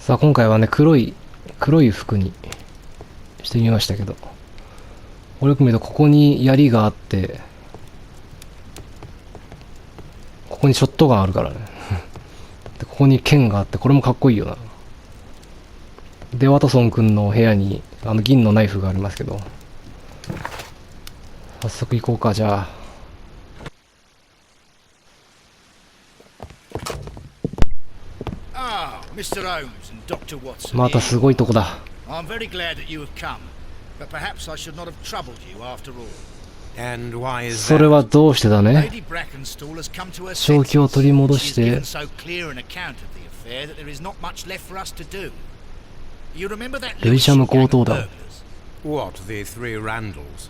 さあ今回はね、黒い服にしてみましたけど、よく見るとここに槍があって、ここにショットガンあるからね。でここに剣があって、これもかっこいいよな。で、ワトソン君の部屋に銀のナイフがありますけど、早速行こうか。じゃあMr. Holmes and Dr. Watson. またすごいとこだ。 I'm very glad that you have come, but perhaps I should not have troubled you after all. And why is それ that? はどうしてだね。 Lady Brackenstall has come to her 正気を senses. 取り戻し She's て given so clear an account of the affair that there is not much left for us to do. You remember that ルイシャム Lewisham gang 強 of 盗団。 burglars? What, the three Randalls?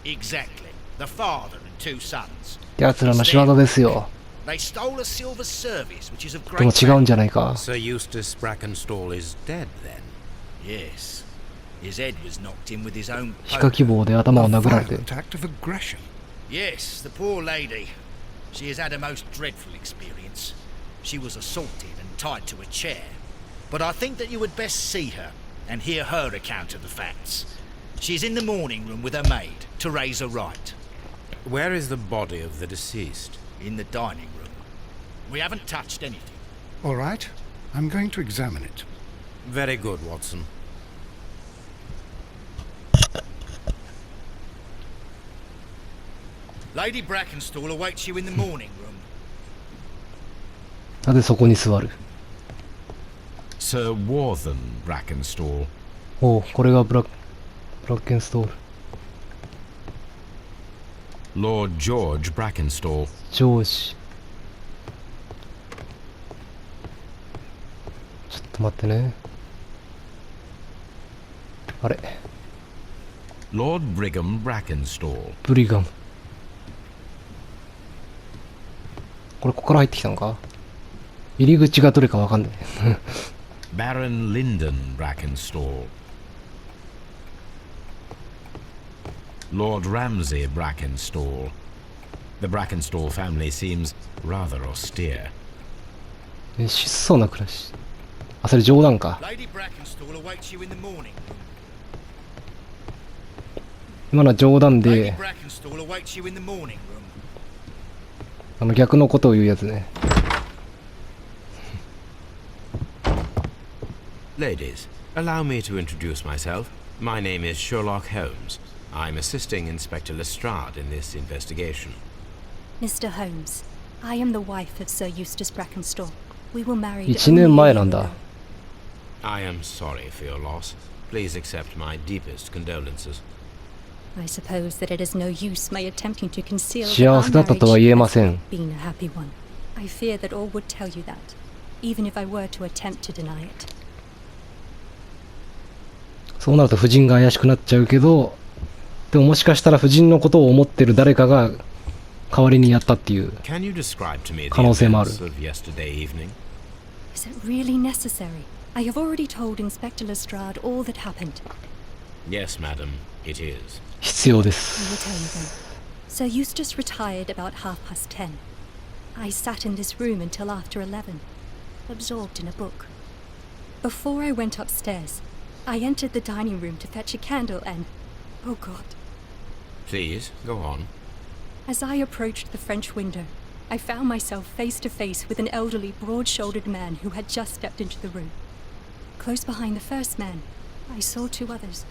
Exactly. The father and two sons. 奴らの仕業ですよ。 They stole a silver service, which is of でも great 違うん value. じゃないか。 Sir Eustace Brackenstall is dead, then? Yes. His head was knocked in with his own 皮下 poker. 希望で頭を殴られて。 Violent act of aggression. Yes, the poor lady. She has had a most dreadful experience. She was assaulted and tied to a chair. But I think that you would best see her and hear her account of the facts. She's in the morning room with her maid, Teresa Wright. Where is the body of the deceased? In the dining room. We haven't touched anything. All right, I'm going to examine it. Very good, Watson. Lady Brackenstall awaits you in the morning room. なぜそこに座る。 Sir Warthen Brackenstall. おう、これがブラッケンストール。 Lord George Brackenstall. ジョージ。ちょっと待ってね。あれ、 Lord Brigham Brackenstall. ブリガム。ここから入ってきたのか。入り口がどれかわかんない。Baron Lyndon Brackenstall. Lord Ramsay Brackenstall. The Brackenstall family seems rather austere. 質素な暮らし。あ、それ冗談か。 Lady Brackenstall awaits you in the morning room. 今のは冗談 Lady で、 Brackenstall awaits you in the morning room. 逆のことを言うやつね。 Ladies, allow me to introduce myself. My name is Sherlock Holmes. I'm assisting Inspector Lestrade in this investigation. Mr. Holmes, I am the wife of Sir Eustace Brackenstall. We were married 1 only 年 a 前 year なんだ。 ago. I am sorry for your loss. Please accept my deepest condolences. I suppose that it is no use my attempting to conceal that 幸 our せだったとは marriage 言え has ません。 not been a happy one. I fear that all would tell you that, even if I were to attempt to deny it. そうなると夫人が怪しくなっちゃうけど、でももしかしたら夫人のことを思ってる誰かが代わりにやったっていう。 Can you describe to me the 可能性もある。 events of yesterday evening? Is it really necessary? I have already told Inspector Lestrade all that happened. Yes, madam, it is. 必要で I will す。 tell you then. Sir Eustace retired about 10:30. I sat in this room until after 11, absorbed in a book. Before I went upstairs, I entered the dining room to fetch a candle and... Oh God. Please, go on. As I approached the French window, I found myself face to face with an elderly, broad-shouldered man who had just stepped into the room. Close behind the first man, I saw two others.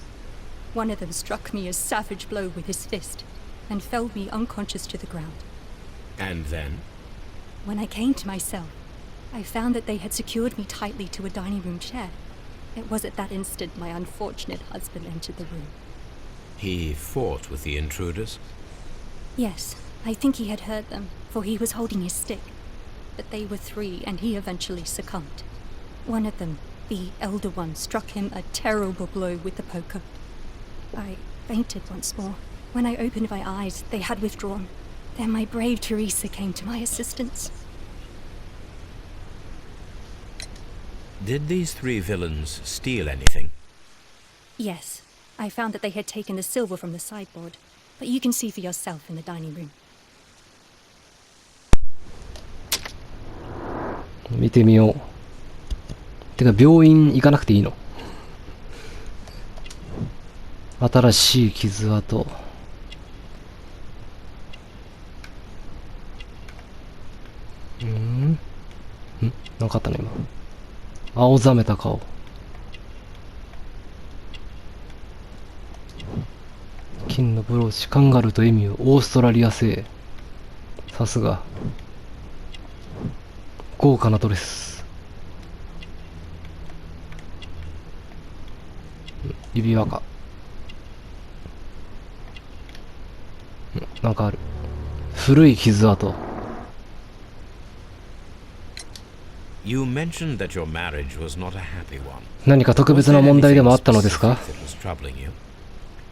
One of them struck me a savage blow with his fist and felled me unconscious to the ground. And then? When I came to myself, I found that they had secured me tightly to a dining room chair. It was at that instant my unfortunate husband entered the room. He fought with the intruders? Yes, I think he had hurt them, for he was holding his stick. But they were three, and he eventually succumbed. One of them, the elder one, struck him a terrible blow with the poker. I fainted once more. When I opened my eyes, they had withdrawn. Then my brave Teresa came to my assistance. Did these three villains steal anything? Yes, I found that they had taken the silver from the sideboard, but you can see for yourself in the dining room. 見てみよう。てか病院行かなくていいの？新しい傷跡。なんかあったね今。青ざめた顔。金のブローチ、カンガルーとエミュー、オーストラリア製。さすが。豪華なドレス。指輪か。なんかある。古い傷跡。You mentioned that your marriage was not a happy one. 何か特別な問題でもあったのですか？ That was troubling you?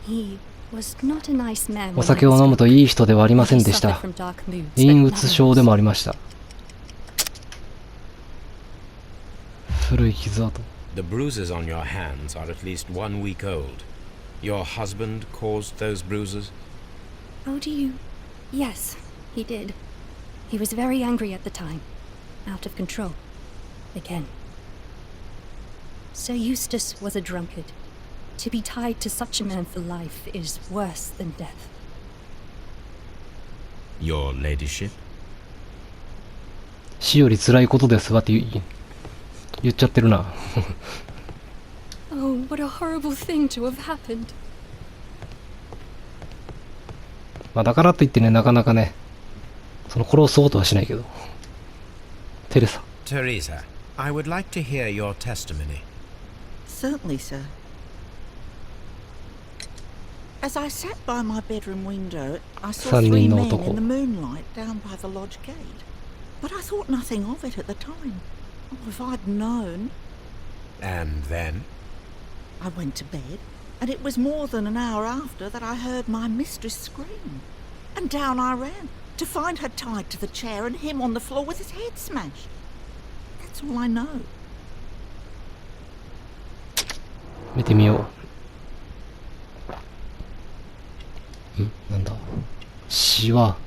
He was not a nice man お when 酒 I を was 飲むと young. いい人ではありません He でし suffered た。 from dark moods, 陰 but 鬱症で none もありました。古い傷跡。 The bruises on your hands are at least 1 week old. Your husband caused those bruises? Oh, do you? Yes, he did. He was very angry at the time. Out of control. Again. Sir Eustace was a drunkard. To be tied to such a man for life is worse than death. Your ladyship? 死より辛いことですわって言っちゃってるな。Oh, what a horrible thing to have happened. まあだからといってね、なかなかね、殺そうとはしないけど。テレサ。 Teresa, I would like to hear your testimony. Certainly, sir. As I sat by my bedroom window, I saw 3 three 人の men 男。 in the moonlight down by the lodge gate. But I thought nothing of it at the time. Oh, if I'd known. And then? I went to bed, and it was more than an hour after that I heard my mistress scream. And down I ran, to find her tied to the chair and him on the floor with his head smashed. That's all I know. 見てみよう。なんだ。シワ。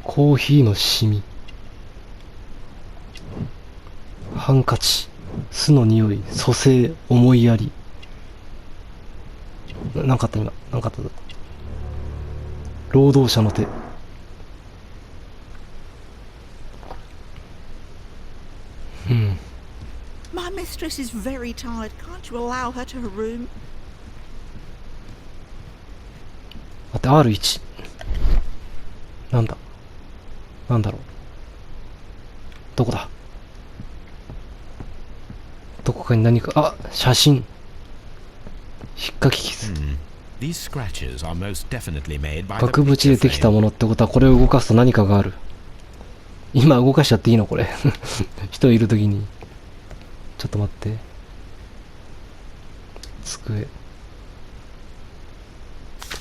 コーヒーのシミ。ハンカチ。巣の匂い。蘇生。思いやり。なんかあった今。なんかあった。労働者の手。My mistress is very tired. Can't you allow her to her room? 待って、R1。なんだ。なんだろう。どこだ。どこかに何か、あ、写真。引っかき傷。These scratches are most definitely made by the 額縁でできたものってことは、これを動かすと何かがある。今動かしちゃっていいのこれ。人いるときに。ちょっと待って。机。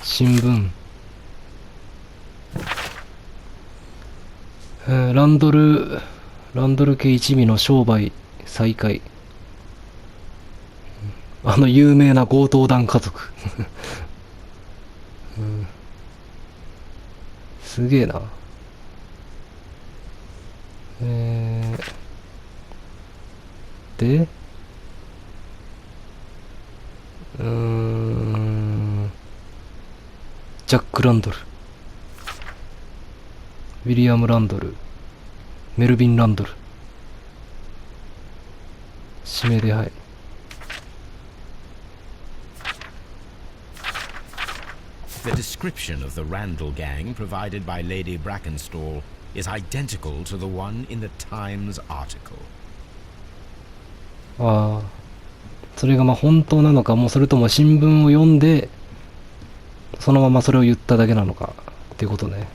新聞。ランドル系一味の商売再開。あの有名な強盗団家族。すげえな。で、ジャック・ランドル、ウィリアム・ランドル、メルビン・ランドル、指名手配。The description of the Randall gang provided by Lady Brackenstall is identical to the one in the Times article. ああ、それがまあ本当なのか、もうそれとも新聞を読んでそのままそれを言っただけなのかっていうことね。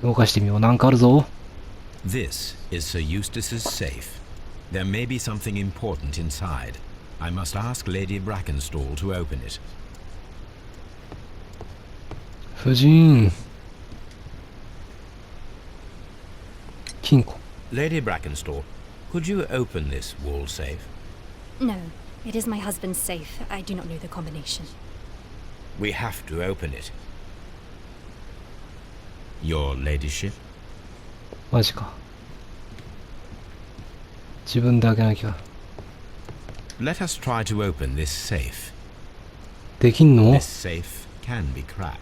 動かしてみよう。なんかあるぞ。 This is Sir Eustace's safe. There may be something important inside. I must ask Lady Brackenstall to open it. 夫人。金庫。 Lady Brackenstall, Could you open this wall safe? No, it is my husband's safe. I do not know the combination. We have to open it. Your ladyship? マジか。自分で開けなきゃ。Let us try to open this safe. できんの？ This safe can be cracked.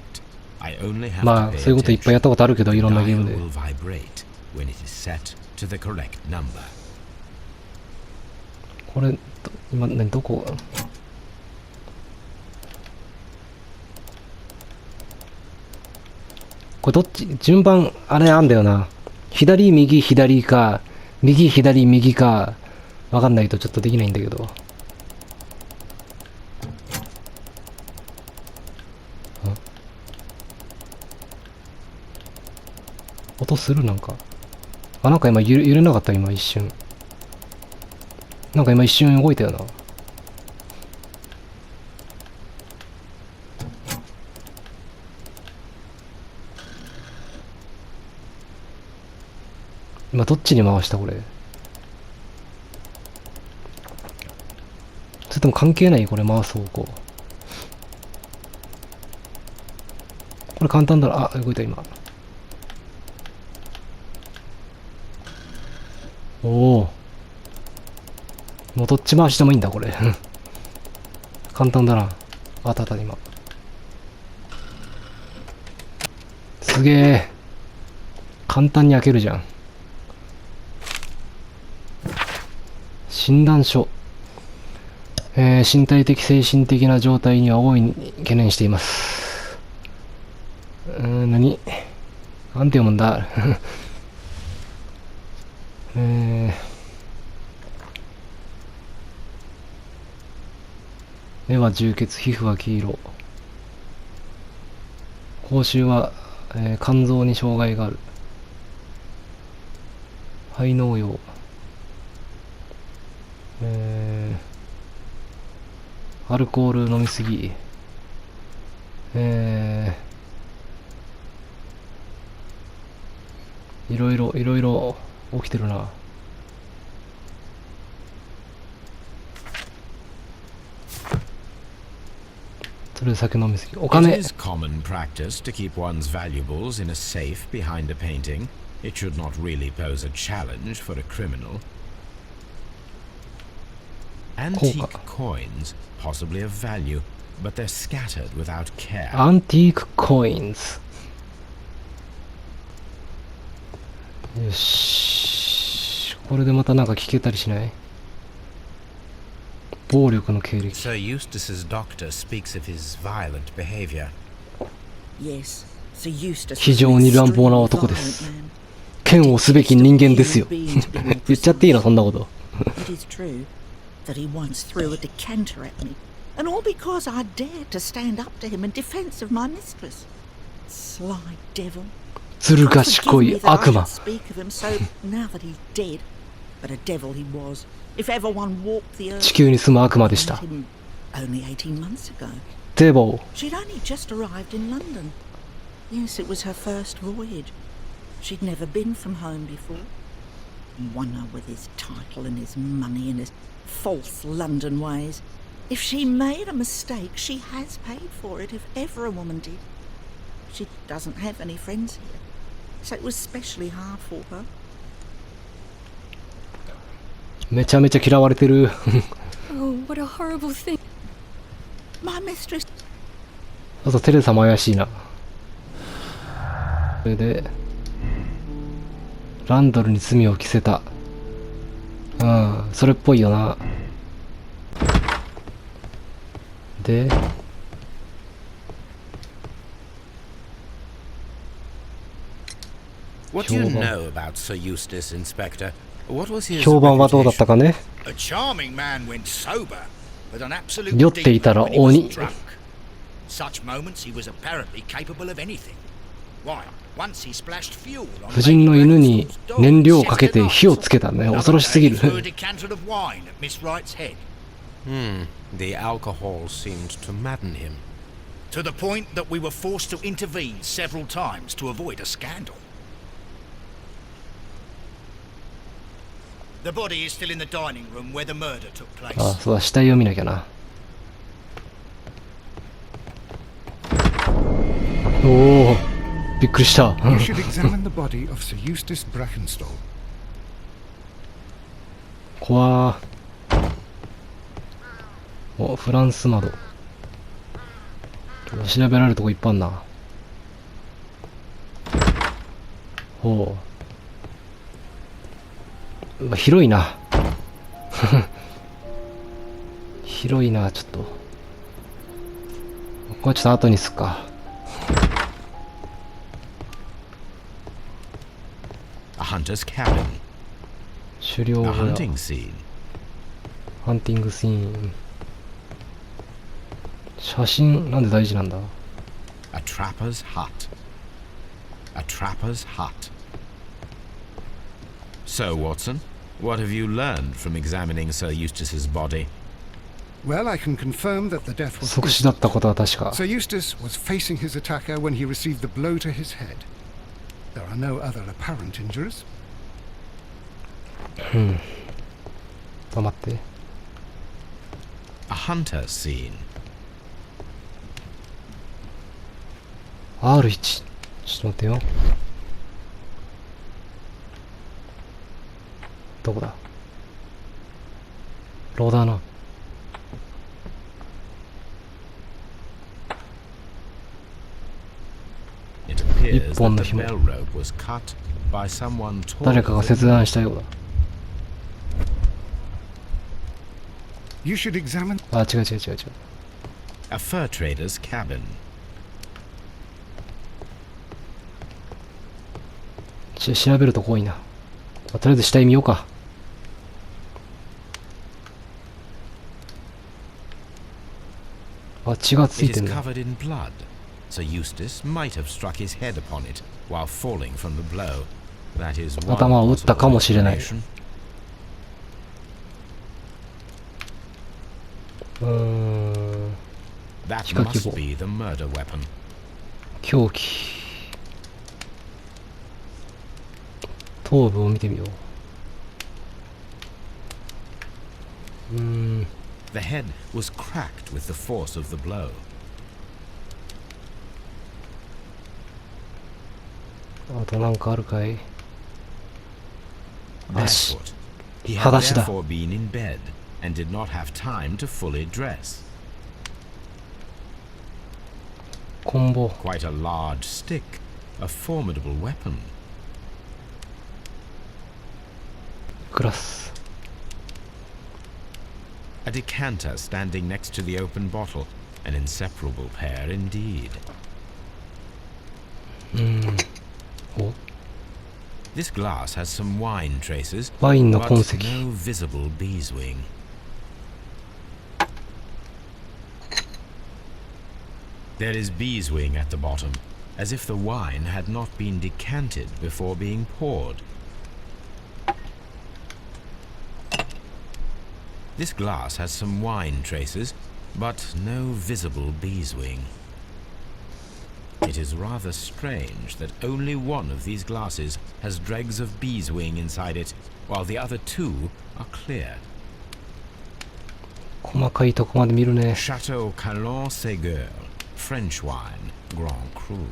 I only have ま to あ pay そういうこといっぱいやったことあるけど、いろんなゲーム The で。 dial will vibrate when it is set to the correct number. これ今どこ？これどっち順番あれあんだよな。左右左か右左右かわかんないとちょっとできないんだけど。音するなんか。あ、なんか今揺れなかった今一瞬。なんか今一瞬動いたよな。今どっちに回したこれ。それとも関係ないこれ回す方向。これ簡単だろ。あ、動いた今。おお。もうどっち回してもいいんだこれ。簡単だな。あったあった今。すげえ。簡単に開けるじゃん。診断書。身体的精神的な状態には大いに懸念しています。何なんて読むんだ目は充血、皮膚は黄色。口臭は、肝臓に障害がある。肺農用。アルコール飲みすぎ。いろいろ起きてるな。それで酒飲みすぎ。お金。 It is common practice to keep one's valuables in a safe behind a painting. It should not really pose a challenge for a criminal. Antique coins, possibly of value, but they're scattered without care. アンティークコインズ。よし。これでまたなんか聞けたりしない？暴力の経歴。 Sir Eustace's doctor speaks of his violent behavior. Yes, Sir Eustace 非常に乱暴な男です。剣をすべき人間ですよ。言っちゃっていいのそんなこと。It is true that he once threw a decanter at me, and all because I dared to stand up to him in defense of my mistress. Sly devil. ずる賢い悪魔。 Speak of him so now that he's dead, but a devil he was. If ever one walked the earth, 地球に住む悪魔でした。 him only 18 months ago. デボ。 She'd only just arrived in London. Yes, it was her first voyage. She'd never been from home before. One with his title and his money and his false London ways. If she made a mistake, she has paid for it, if ever a woman did. She doesn't have any friends here, so it was especially hard for her. めちゃめちゃ嫌われてる。 Oh, what a horrible thing. My mistress. あとテレサも怪しいな。それでランドルに罪を着せた。うん、それっぽいよな。で、 What do you know about Sir Eustace, Inspector? What was his 評判はどうだったかね。 A charming man when sober, but an absolute 酔っていたら demon when he 鬼。 was drunk. Such moments he was apparently capable of anything. Why, once he splashed fuel on 夫人の犬に燃料をかけて火をつけたね。恐ろしすぎる。 threw a decanter of wine at Miss Wright's head. The alcohol seemed to madden him. To the point that we were forced to intervene several times to avoid a scandal. The body is still in the dining room where the murder took place. あ、そうだ、死体を見なきゃな。おお、びっくりした。You should examine the body of Sir Eustace Brackenstall. 怖ー。お、フランス窓。調べられるとこいっぱいあんな。ほう。うわ、広いな。広いな、ちょっと。これちょっと後にすっか。A hunter's cabin. 狩猟 A 小屋。 hunting scene. ハンティングシーン。写真なんで大事なんだ？ A trapper's hut. A trapper's hut. So, Watson, what have you learned from examining Sir Eustace's body? Well, I can confirm that the death was 即死だったことは確か。 Sir Eustace was facing his attacker when he received the blow to his head. There are no other apparent injuries. 黙って。A hunter scene. R1。ちょっと待ってよ。どこだ？ローダーな。It appears 一本 that の the 紐。 bell rope was cut by someone 誰 taller かが than 切断したようだ。 You should examine あ、違う。A fur trader's cabin. 調べるとこ多いな。とりあえず死体見ようか。あ、血がつい It て is んね。 covered in blood. Sir Eustace might have struck his head upon it while falling from the blow. That is one 頭を打ったかもしれない。 possible explanation. That 皮下希 must 望。 be the murder weapon. 凶器。頭部を見てみよう。The head was cracked with the force of the blow. あとなんかあるかい？足。 Barefoot. He had 裸足だ。 therefore been in bed and did not have time to fully dress. 棍棒。 Quite a large stick, a formidable weapon. グラス。 A decanter standing next to the open bottle, an inseparable pair indeed. お、 This glass has some wine traces, ワインの but 痕跡。 no visible beeswing. There is beeswing at the bottom, as if the wine had not been decanted before being poured. This glass has some wine traces, but no visible beeswing. It is rather strange that only one of these glasses has dregs of beeswing inside it, while the other two are clear. 細かいとこまで見るね。 Chateau Calon-Ségur, French wine, Grand Cru.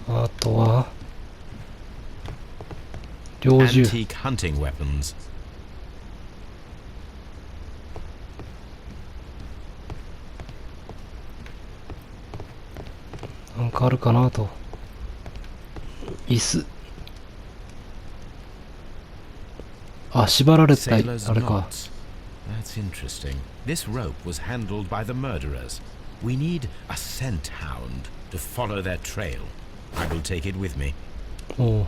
あとは猟銃。 Antique hunting weapons. なんかあるかなと。椅子。あ、縛られたい。 Sailor's あれか。 knots. That's interesting. This rope was handled by the murderers. We need a scent hound to follow their trail. I will take it with me. おう。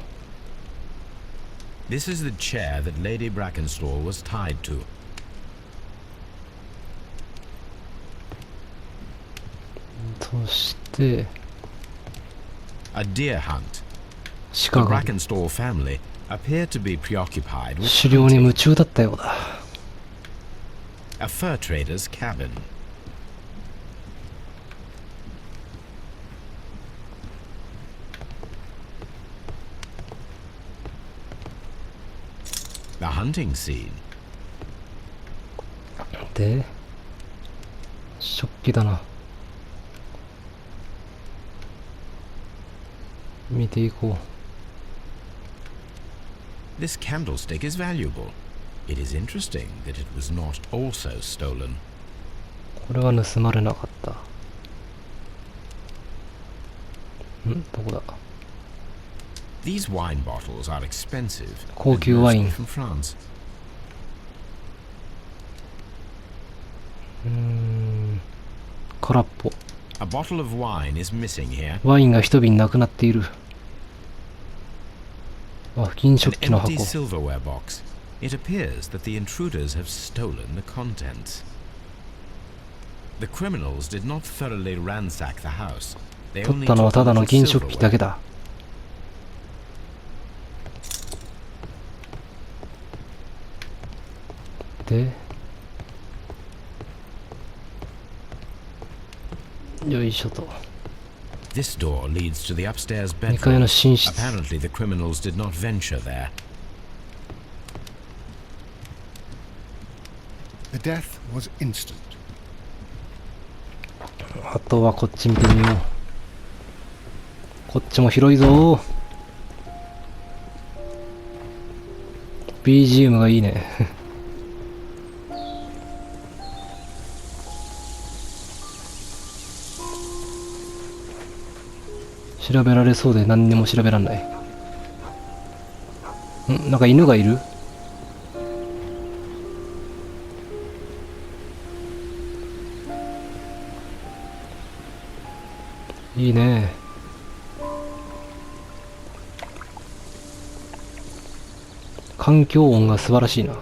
This is the chair that Lady Brackenstall was tied to. そして、 A deer hunt. 鹿 The が Brackenstall family appear to be preoccupied with 狩猟に hunting. 夢中だったようだ。 A fur trader's cabin. The hunting scene. で、食器だな。見ていこ This candlestick is valuable. It is interesting that it was not also stolen. う。これは盗まれなかった。どこだ。 These wine bottles are expensive. 高級ワイン。 From France. 空っぽ。 A bottle of wine is missing here. ワインが一瓶なくなっている。あ、金 An 食器の empty 箱。 silverware box. It appears that the intruders have stolen the contents. The criminals did not thoroughly ransack the house. They 取っ only たのは took た the だの little 銀食器だ silverware. けだ。で、よいしょと。 This door leads to the upstairs 2階 bedroom. の寝室。 Apparently the criminals did not venture there. The death was instant. あとはこっち見てみよう。こっちも広いぞ。BGM がいいね。調べられそうで何にも調べらんない。なんか犬がいる？いいね。環境音が素晴らしいな。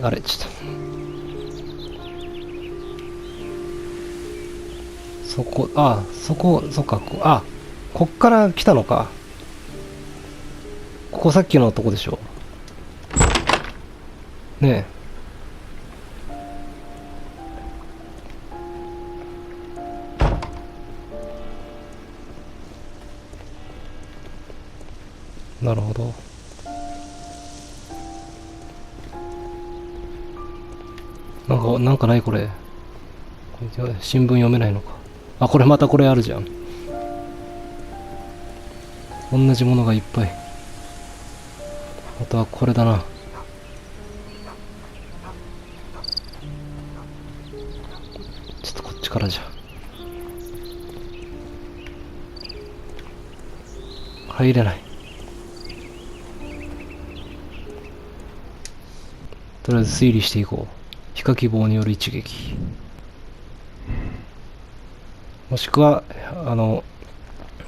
あれ、ちょっと。そっか、こっから来たのか。ここさっきのとこでしょ。ねえ。なるほど。なんかないこれ。新聞読めないのか。あ、これまたこれあるじゃん。同じものがいっぱい。あとはこれだな。ちょっとこっちからじゃ。入れない。とりあえず推理していこう。皮下希望による一撃。もしくは、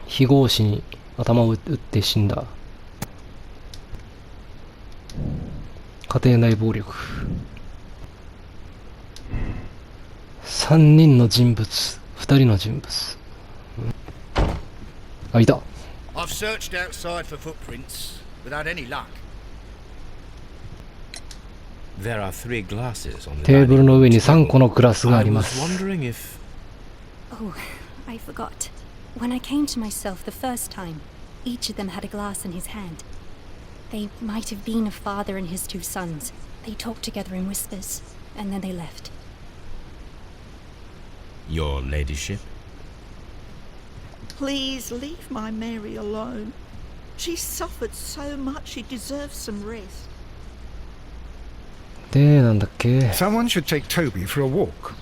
非合死に頭を打って死んだ。家庭内暴力。3人の人物、2人の人物。あ、いた。 I've searched outside for footprints without any luck. There are 3 glasses on the テーブル dining の room 上に3 table. 個のグラスがあ I りま was す。 wondering if Oh, I forgot. When I came to myself the first time, each of them had a glass in his hand. They might have been a father and his 2 sons. They talked together in whispers, and then they left. your ladyship. Please leave my Mary alone. She's suffered so much, she deserves some rest. で、なんだっけ。 Someone should take Toby for a walk.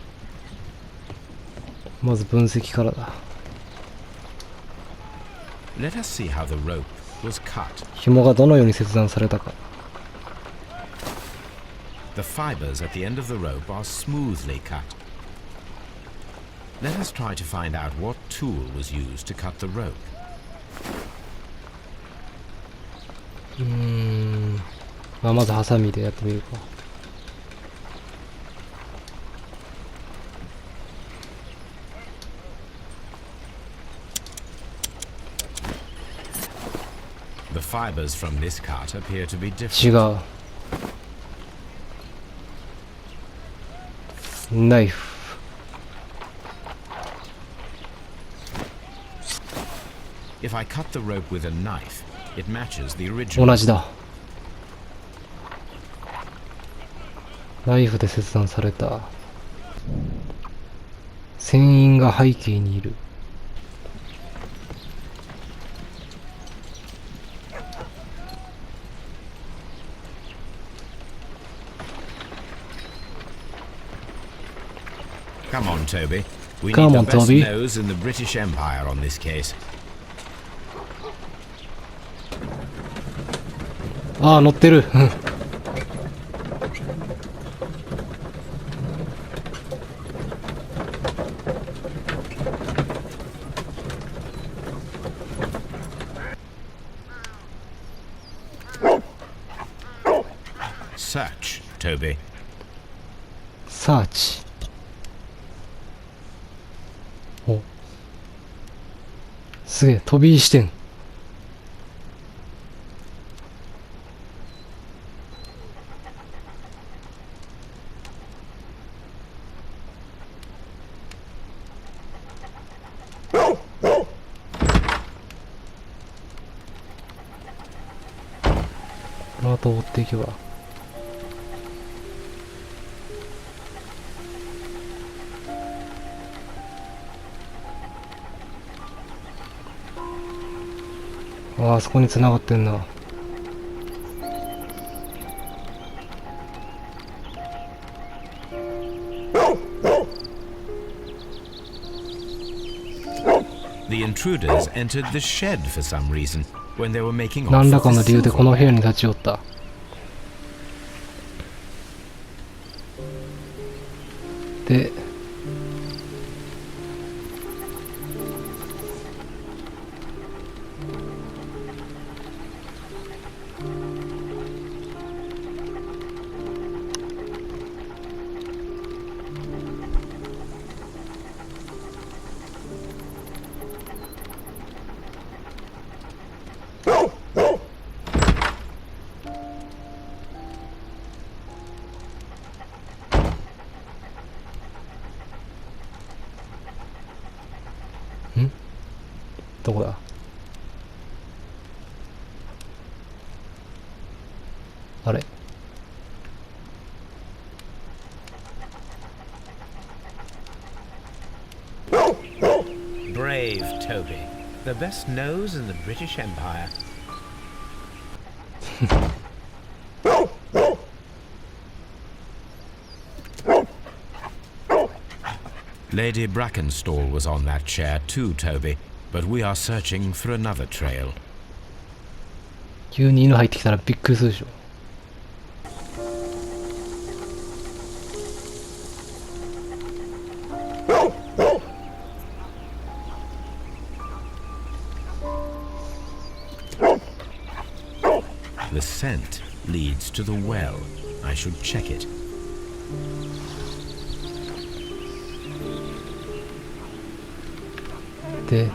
まず分析からだ。 Let us see how the rope was cut. 紐がどのように切断されたか。 The fibers at the end of the rope are smoothly cut. Let us try to find out what tool was used to cut the rope. まずハサミでやってみるか。The fibers from this cut appear to be 違 different. う。ナイフ。If I cut the rope with a knife, it matches the original. 同じだ。ナイフで切断された。船員が背景にいる。Come on, Toby. We Come need on, the best Toby. nose in the British Empire on this case. ああ、乗ってる。Search, Toby. サーチ。お。すげえ、飛び石してん。この後追っていけば。あそこに繋がってんな。The intruders entered the shed for some reason when they were making 何 off ら with かの the 理由でこの silver. 部屋に立ち寄った。で、どこだ？あれ？ Brave Toby, the best nose in the British Empire. Lady Brackenstall was on that chair too, Toby, but we are searching for another trail. 急に犬入ってきたらびっくりするでしょ。The scent leads to the well. I should check it. で、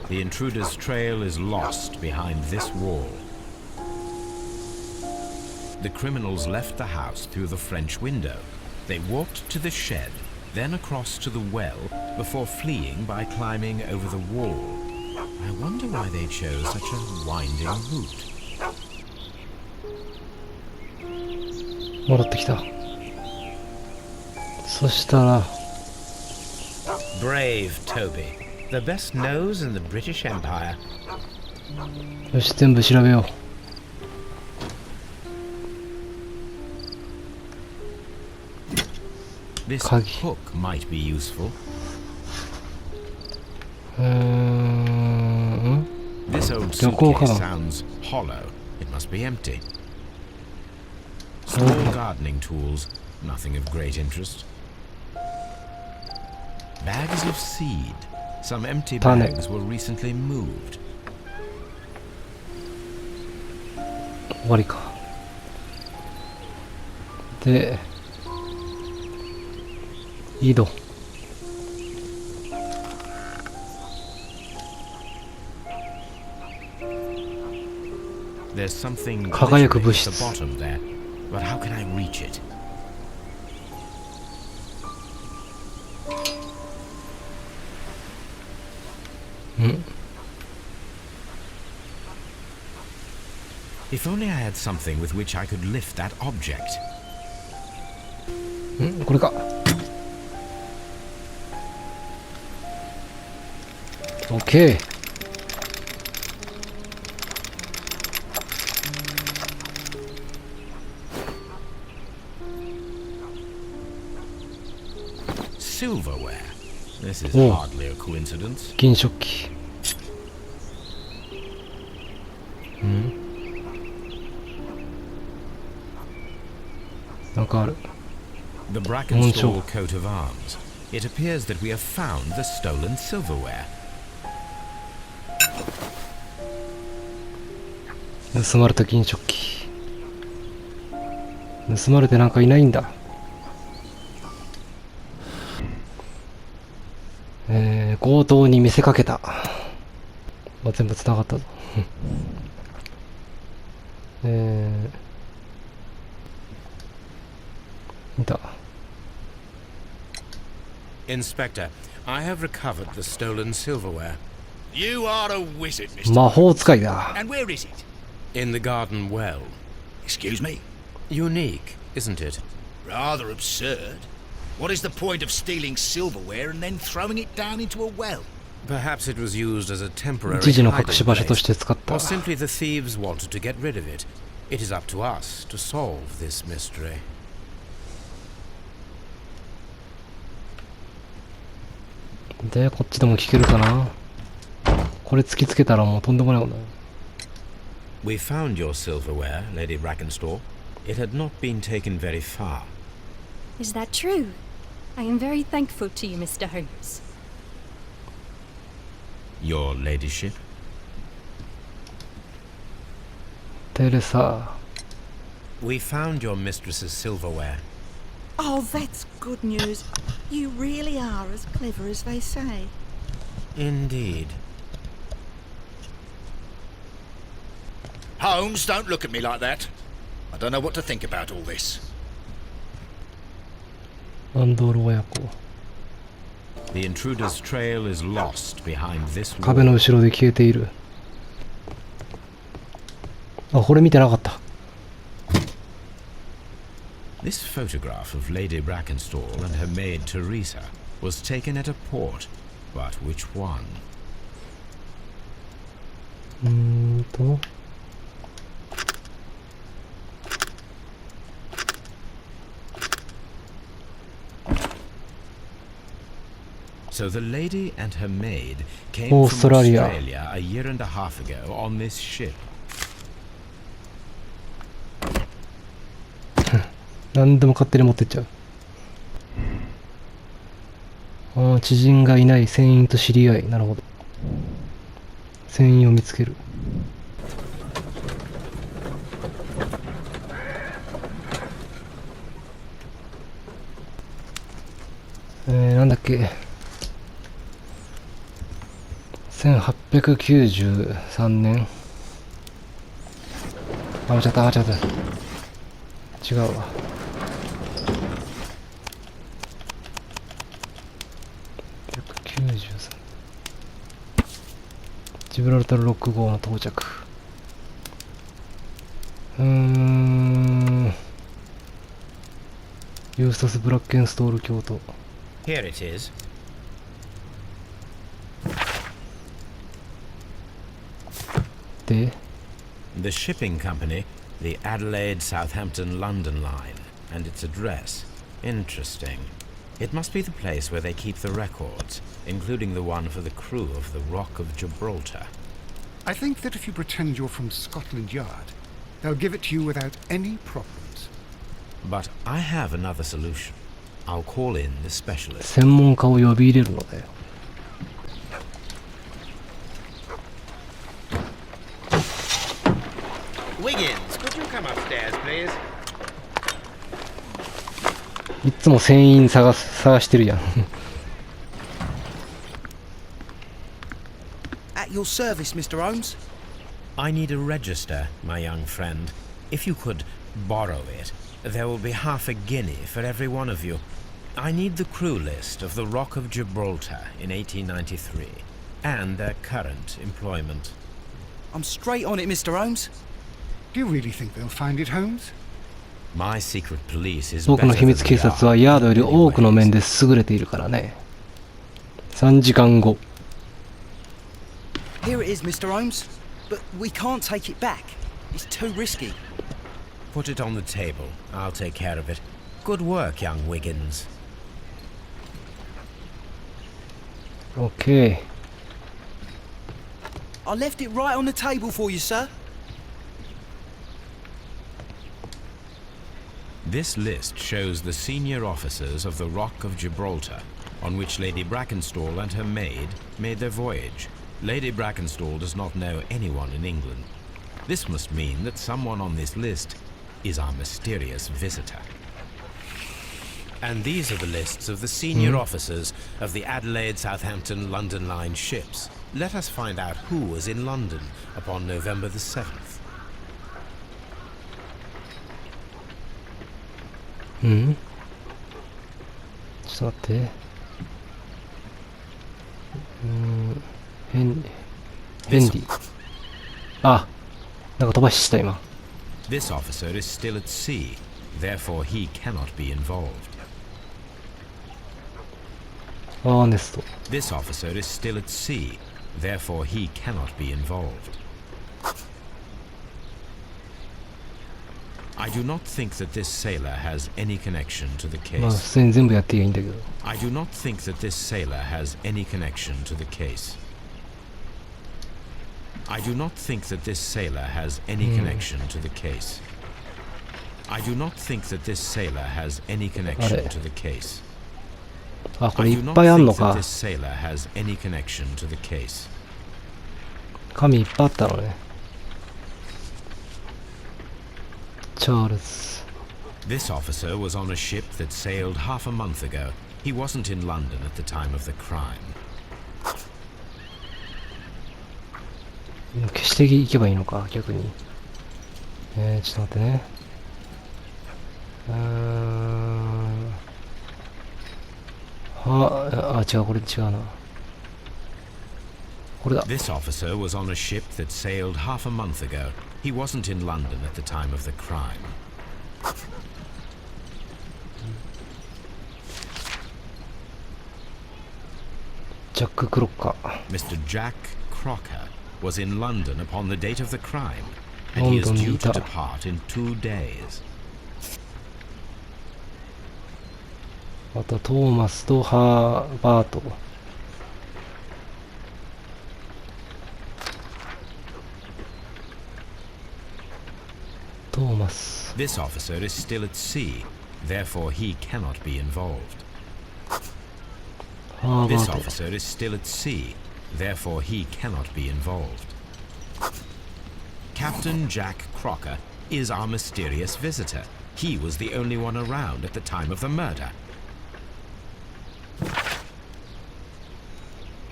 The intruder's trail is lost behind this wall. The criminals left the house through the French window. They walked to the shed, then across to the well, before fleeing by climbing over the wall. I wonder why they chose such a winding route. 戻ってきた。そしたら、 Brave Toby, the best nose in the British Empire. よし、全部調べよう。This Kagi. hook might be useful. This old suitcase sounds hollow. It must be empty. Small gardening tools, nothing of great interest. Bags of seed. Some empty bags were recently moved. 終わりか。で、井戸。There's something 輝く glittering 物 at the 質。 bottom there, but how can I reach it? If only I had something with which I could lift that object. これか。オッケー。Silverware. This is Oh. hardly a coincidence. 銀食器。なんかある。 The Brackenstall coat of arms. It appears that we have found the stolen silverware. 盗まれた銀食器。盗まれてなんかいないんだ。強盗に見せかけた。まあ、全部繋がったぞ。見た。 Inspector, I have recovered the stolen silverware. You are a wizard, Mr. 魔法使いだ。 And where is it? In the garden well. Excuse me? Unique, isn't it? Rather absurd. What is the point of stealing silverware and then throwing it down into a well? Perhaps it was used as a temporary 一時の hiding 隠し場所と place. して使った。 Or simply the thieves wanted to get rid of it. It is up to us to solve this mystery. で、こっちでも聞けるかな。これ突きつけたらもうとんでもないことだ。 We found your silverware, Lady Brackenstall. It had not been taken very far. Is that true? I am very thankful to you, Mr. Holmes. Your ladyship? テレサ。 We found your mistress's silverware. Oh, that's good news. You really are as clever as they say. Indeed. Holmes, don't look at me like that. I don't know what to think about all this. アンドール親子。 The intruder's trail is lost behind this 壁の wall. 後ろで消えている。あ、これ見てなかった。 This photograph of Lady Brackenstall and her maid Teresa was taken at a port. But which one? と。 So the lady and her maid came Australia. from Australia a year and a half ago on this ship. 何でも勝手に持ってっちゃう。ああ、知人がいない船員と知り合い。なるほど。船員を見つける。なんだっけ。1893年。あ、間違った、間違った。違うわ。193。ジブラルタル6号の到着。ユースタス・ブラッケンストール教徒。 Here it is. で、 The shipping company, the Adelaide, Southampton, London line, and its address. Interesting. It must be the place where they keep the records, including the one for the crew of the Rock of Gibraltar. I think that if you pretend you're from Scotland Yard, they'll give it to you without any problems. But I have another solution. I'll call in the specialist. 専門家を呼び入れるのだよ。 Wiggins, could you come upstairs, please? いつも船員探してるやん。 At your service, Mr. Holmes. I need a register, my young friend. If you could borrow it, there will be half a guinea for every one of you. I need the crew list of the Rock of Gibraltar in 1893, and their current employment. I'm straight on it, Mr. Holmes. Do you really think they'll find it, Holmes? My secret police is 僕の better 秘 than 密警 the 察は Yard ヤードより in 多くの many 面 ways. で優れているからね。3時間後。Here it is, Mr. Holmes. But we can't take it back. It's too risky. Put it on the table. I'll take care of it. Good work, young Wiggins. OK。I left it right on the table for you, sir. This list shows the senior officers of the Rock of Gibraltar, on which Lady Brackenstall and her maid made their voyage. Lady Brackenstall does not know anyone in England. This must mean that someone on this list is our mysterious visitor. And these are the lists of the senior officers of the Adelaide, Southampton, London Line ships. Let us find out who was in London upon November the 7th. ちょっと待って。ヘンディ。あ、なんか飛ばしした今。This officer is still at sea, therefore he cannot be involved. アーネスト。This officer is still at sea, therefore he cannot be involved. I do not think that this sailor has any connection to the まあ case. 普通に全部やっていいんだけど。 I do not think that this sailor has any connection to the case. I do not think that this sailor has any connection to the case. I do not think that this sailor has any connection to the case. あ、こ I れい do っ not ぱいあん think の that か this。sailor has any connection to the case. 紙いっぱいあったのね。チャールズ。 This officer was on a ship that sailed half a month ago. He wasn't in London at the time of the crime. 消していけばいいのか、逆に。ちょっと待ってね。違う、これ違うな。これだ。 This officer was on a ship that sailed half a month ago. He wasn't in London at the time of the crime. ジャック・クロッカー。 Mr. Jack Crocker was in London upon the date of the crime, and he is due to depart in 2 days. あとトーマスとハーバート。トーマス。 This officer is still at sea, therefore he cannot be involved. ハーバ This ート。 officer is still at sea, therefore he cannot be involved. Captain Jack Crocker is our mysterious visitor. He was the only one around at the time of the murder.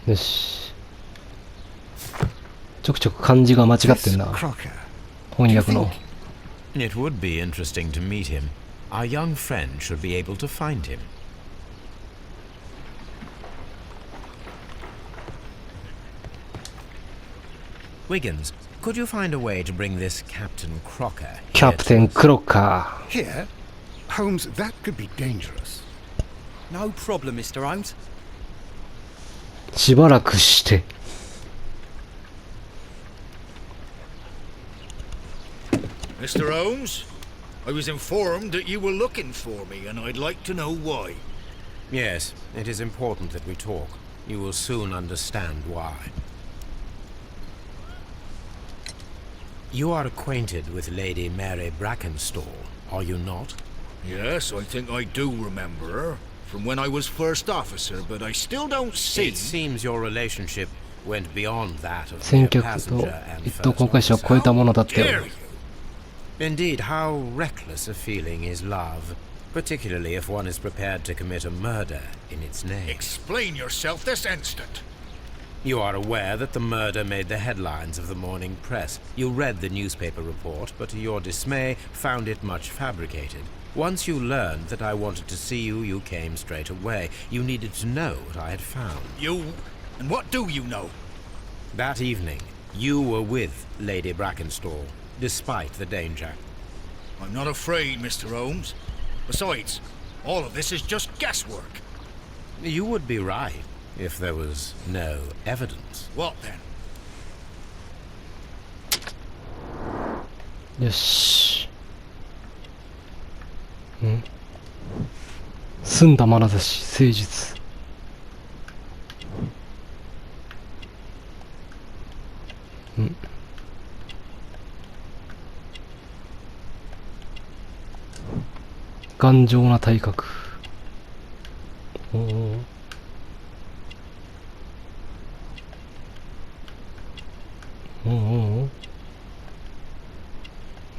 よし。ちょくちょく漢字が間違ってん This な。 Crocker. 翻訳の。 It would be interesting to meet him. Our young friend should be able to find him. Wiggins, could you find a way to bring this Captain Crocker here キャプテン to us? クロッカ Here? Holmes, that could be dangerous. No problem, Mr. Holmes. ー。しばらくして。 Mr. Holmes, I was informed that you were looking for me, and I'd like to know why. Yes, it is important that we talk. You will soon understand why. You are acquainted with Lady Mary Brackenstall, are you not? Yes, I think I do remember her from when I was first officer, but I still don't see. It seems your relationship went beyond that of 先 mere 客と passenger and 一等 first 航海士を超えたものだったよ Dare you? Indeed, how reckless a feeling is love, particularly if one is prepared to commit a murder in its name. Explain yourself this instant. You are aware that the murder made the headlines of the morning press. You read the newspaper report, but to your dismay, found it much fabricated. Once you learned that I wanted to see you, you came straight away. You needed to know what I had found. You? And what do you know? That evening, you were with Lady Brackenstall, despite the danger. I'm not afraid, Mr. Holmes. Besides, all of this is just guesswork. You would be right if there was no evidence. What then? よし。澄んだ眼差し、誠実。頑丈な体格。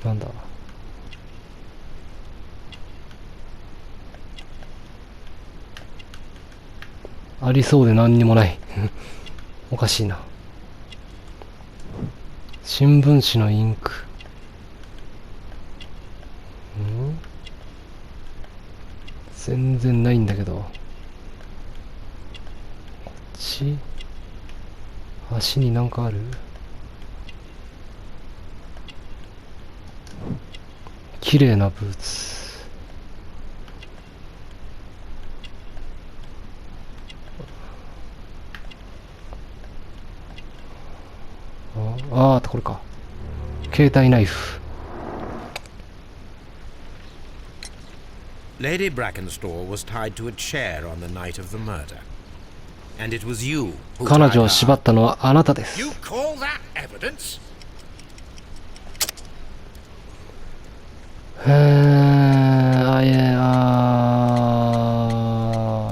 なんだ。ありそうで何にもない。おかしいな。新聞紙のインク。全然ないんだけど。こっち足になんかある？綺麗なブーツ。これか。携帯ナイフ。Lady Brackenstall was tied to a chair on the night of the murder. And it was you who 彼 tied 女を her 縛ったのはあなたです。 You call that evidence?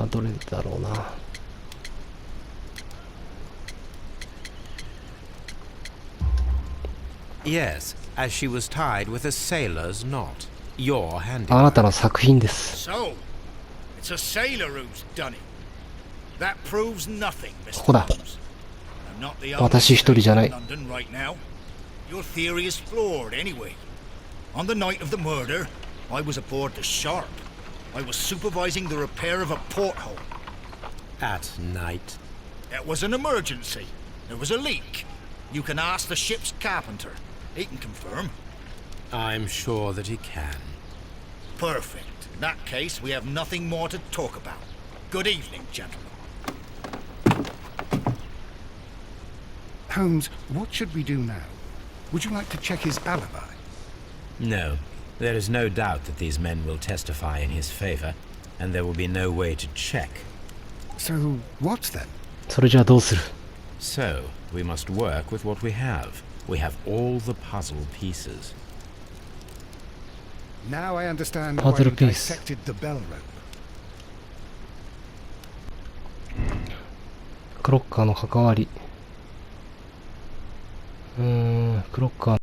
どれだろうな。Yes, as she was tied with a sailor's knot. Your あなた handiwork. の作品です。 So, it's a sailor who's done it. That proves nothing, ここ Mr. だ。 Holmes. I'm not the only 私一人じゃない。 sailor in London right now. Your theory is flawed anyway. On the night of the murder, I was aboard the Sharp. I was supervising the repair of a porthole. At night. It was an emergency. There was a leak. You can ask the ship's carpenter. He can confirm. I'm sure that he can. Perfect. In that case, we have nothing more to talk about. Good evening, gentlemen. Holmes, what should we do now? Would you like to check his alibi? No, there is no doubt that these men will testify in his favor, and there will be no way to check. So, what then? それじゃあどうする？ So, we must work with what we have. We have all the puzzle pieces. Now I understand why Puzzle you piece. dissected the bell rope. クロッカーの関わり。クロッカー